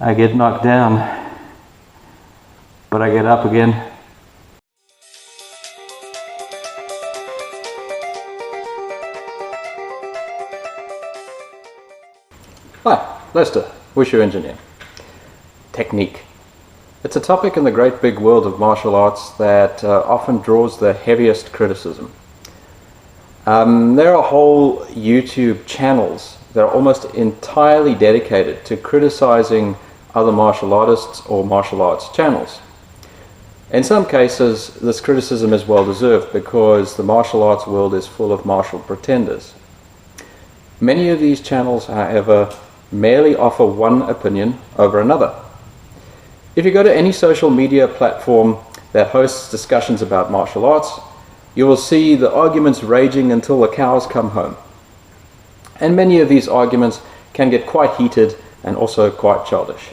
I get knocked down, but I get up again. Hi, Lester, Wushu engineer. Technique. It's a topic in the great big world of martial arts that often draws the heaviest criticism. There are whole YouTube channels that are almost entirely dedicated to criticizing other martial artists or martial arts channels. In some cases, this criticism is well deserved because the martial arts world is full of martial pretenders. Many of these channels, however, merely offer one opinion over another. If you go to any social media platform that hosts discussions about martial arts, you will see the arguments raging until the cows come home. And many of these arguments can get quite heated and also quite childish.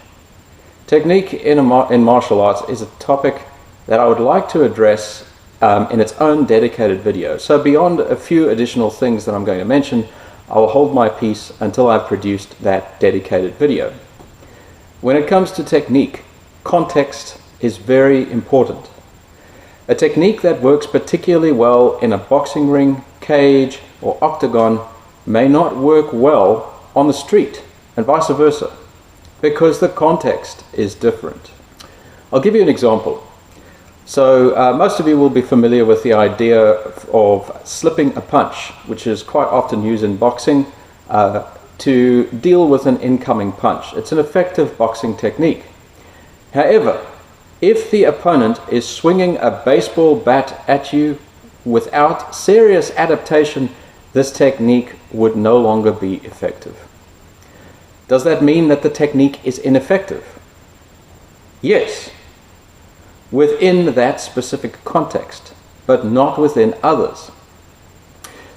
Technique in martial arts is a topic that I would like to address in its own dedicated video. So beyond a few additional things that I'm going to mention, I will hold my peace until I've produced that dedicated video. When it comes to technique, context is very important. A technique that works particularly well in a boxing ring, cage, or octagon may not work well on the street, and vice versa, because the context is different. I'll give you an example. So most of you will be familiar with the idea of slipping a punch, which is quite often used in boxing to deal with an incoming punch. It's an effective boxing technique. However, if the opponent is swinging a baseball bat at you without serious adaptation, this technique would no longer be effective. Does that mean that the technique is ineffective? Yes, within that specific context, but not within others.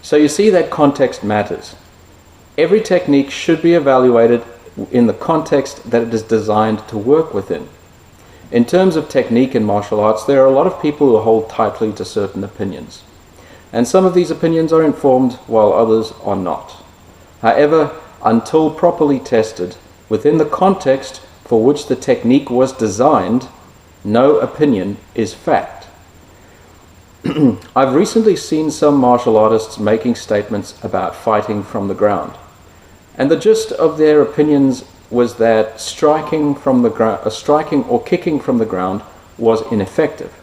So you see that context matters. Every technique should be evaluated in the context that it is designed to work within. In terms of technique in martial arts, there are a lot of people who hold tightly to certain opinions. And some of these opinions are informed while others are not. However, until properly tested within the context for which the technique was designed, no opinion is fact. I've recently seen some martial artists making statements about fighting from the ground. And the gist of their opinions was that striking or kicking from the ground was ineffective.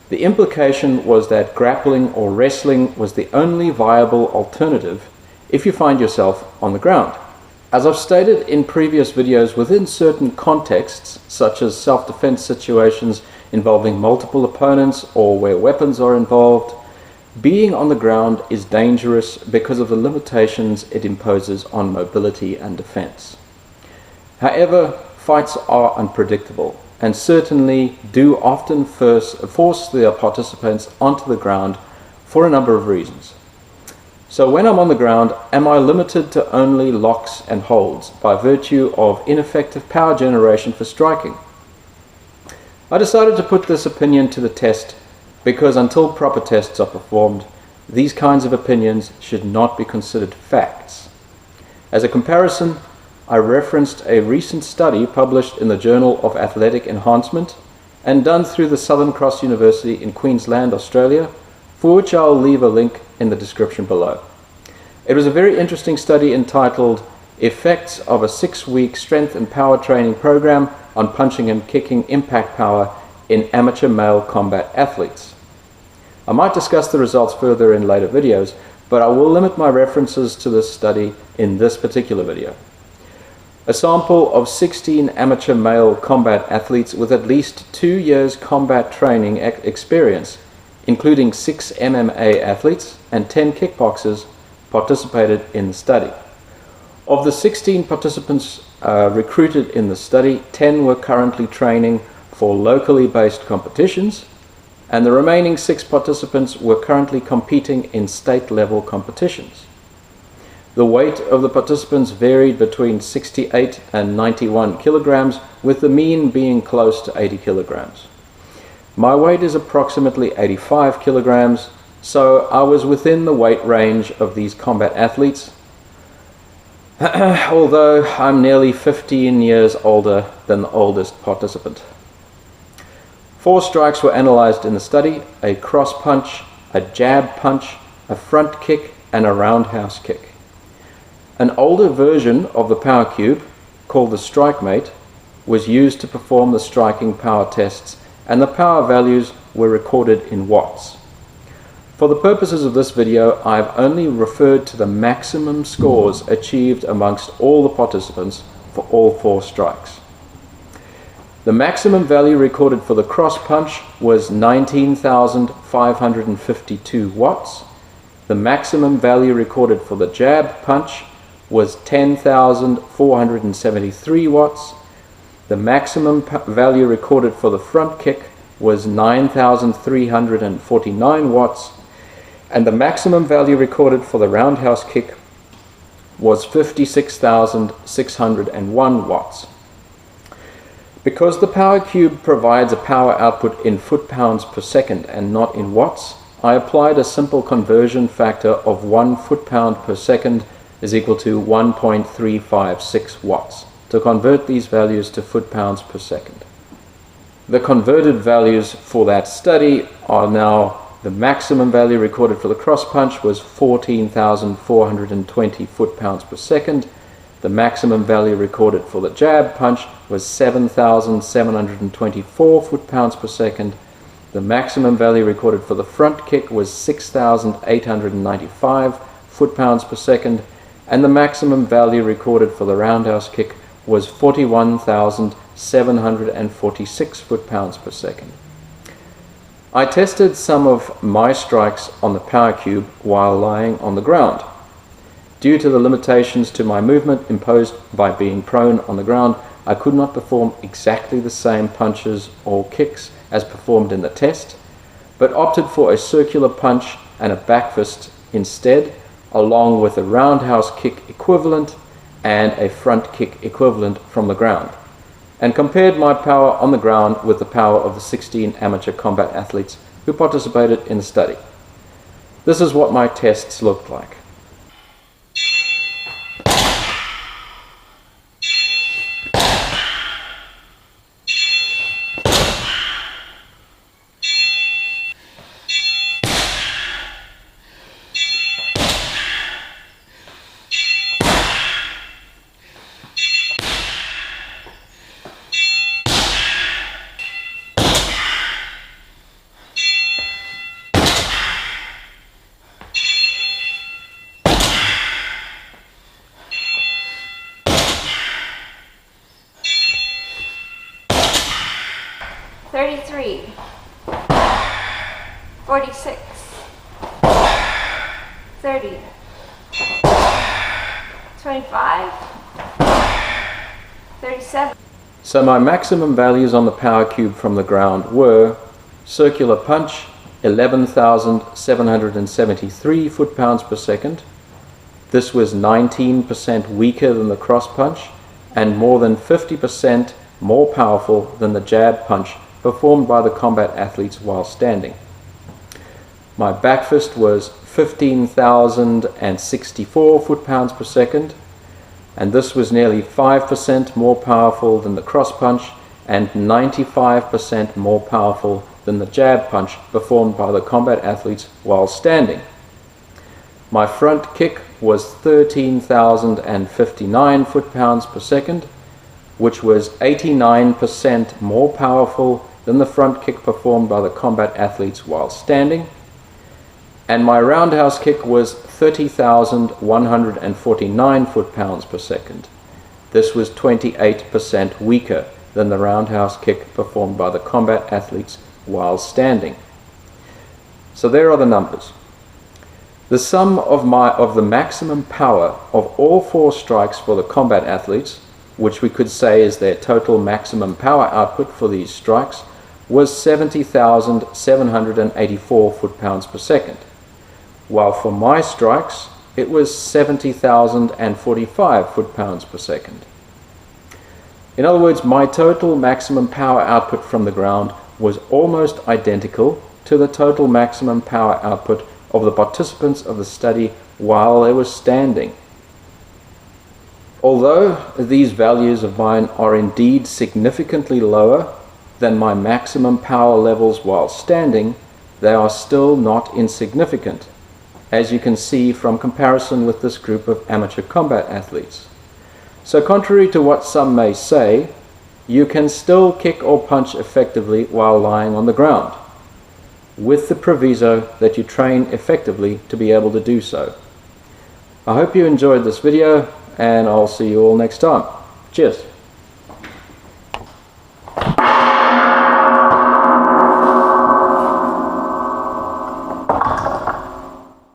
The implication was that grappling or wrestling was the only viable alternative if you find yourself on the ground. As I've stated in previous videos, within certain contexts, such as self-defense situations involving multiple opponents or where weapons are involved, being on the ground is dangerous because of the limitations it imposes on mobility and defense. However, fights are unpredictable and certainly do often force the participants onto the ground for a number of reasons. So when I'm on the ground, am I limited to only locks and holds by virtue of ineffective power generation for striking? I decided to put this opinion to the test because until proper tests are performed, these kinds of opinions should not be considered facts. As a comparison, I referenced a recent study published in the Journal of Athletic Enhancement and done through the Southern Cross University in Queensland, Australia, for which I'll leave a link in the description below. It was a very interesting study entitled Effects of a 6-Week Strength and Power Training Program on Punching and Kicking Impact Power in Amateur Male Combat Athletes. I might discuss the results further in later videos, but I will limit my references to this study in this particular video. A sample of 16 amateur male combat athletes with at least 2 years combat training experience, including 6 MMA athletes and 10 kickboxers, participated in the study. Of the 16 participants recruited in the study, 10 were currently training for locally based competitions, and the remaining 6 participants were currently competing in state-level competitions. The weight of the participants varied between 68 and 91 kilograms, with the mean being close to 80 kilograms. My weight is approximately 85 kilograms, so I was within the weight range of these combat athletes. although I'm nearly 15 years older than the oldest participant. 4 strikes were analyzed in the study: a cross punch, a jab punch, a front kick, and a roundhouse kick. An older version of the power cube, called the strike mate, was used to perform the striking power tests, and the power values were recorded in watts. For the purposes of this video, I've only referred to the maximum scores achieved amongst all the participants for all 4 strikes. The maximum value recorded for the cross punch was 19,552 watts. The maximum value recorded for the jab punch was 10,473 watts. The maximum value recorded for the front kick was 9,349 watts. And the maximum value recorded for the roundhouse kick was 56,601 watts. Because the power cube provides a power output in foot-pounds per second and not in watts, I applied a simple conversion factor of 1 foot-pound per second is equal to 1.356 watts to convert these values to foot-pounds per second. The converted values for that study are now: the maximum value recorded for the cross punch was 14,420 foot-pounds per second. The maximum value recorded for the jab punch was 7,724 foot-pounds per second. The maximum value recorded for the front kick was 6,895 foot-pounds per second. And the maximum value recorded for the roundhouse kick was 41,746 foot-pounds per second. I tested some of my strikes on the power cube while lying on the ground. Due to the limitations to my movement imposed by being prone on the ground, I could not perform exactly the same punches or kicks as performed in the test, but opted for a circular punch and a back fist instead, along with a roundhouse kick equivalent and a front kick equivalent from the ground, and compared my power on the ground with the power of the 16 amateur combat athletes who participated in the study. This is what my tests looked like. $33, $46, $30, $25, $37. So my maximum values on the power cube from the ground were: circular punch 11,773 foot-pounds per second. This was 19% weaker than the cross punch and more than 50% more powerful than the jab punch performed by the combat athletes while standing. My back fist was 15,064 foot-pounds per second, and this was nearly 5% more powerful than the cross punch and 95% more powerful than the jab punch performed by the combat athletes while standing. My front kick was 13,059 foot-pounds per second, which was 89% more powerful than the front kick performed by the combat athletes while standing. And my roundhouse kick was 30,149 foot-pounds per second. This was 28% weaker than the roundhouse kick performed by the combat athletes while standing. So there are the numbers. The sum of the maximum power of all 4 strikes for the combat athletes, which we could say is their total maximum power output for these strikes, was 70,784 foot-pounds per second, while for my strikes it was 70,045 foot-pounds per second. In other words, my total maximum power output from the ground was almost identical to the total maximum power output of the participants of the study while they were standing. Although these values of mine are indeed significantly lower than my maximum power levels while standing, they are still not insignificant, as you can see from comparison with this group of amateur combat athletes. So contrary to what some may say, you can still kick or punch effectively while lying on the ground, with the proviso that you train effectively to be able to do so. I hope you enjoyed this video, and I'll see you all next time. Cheers!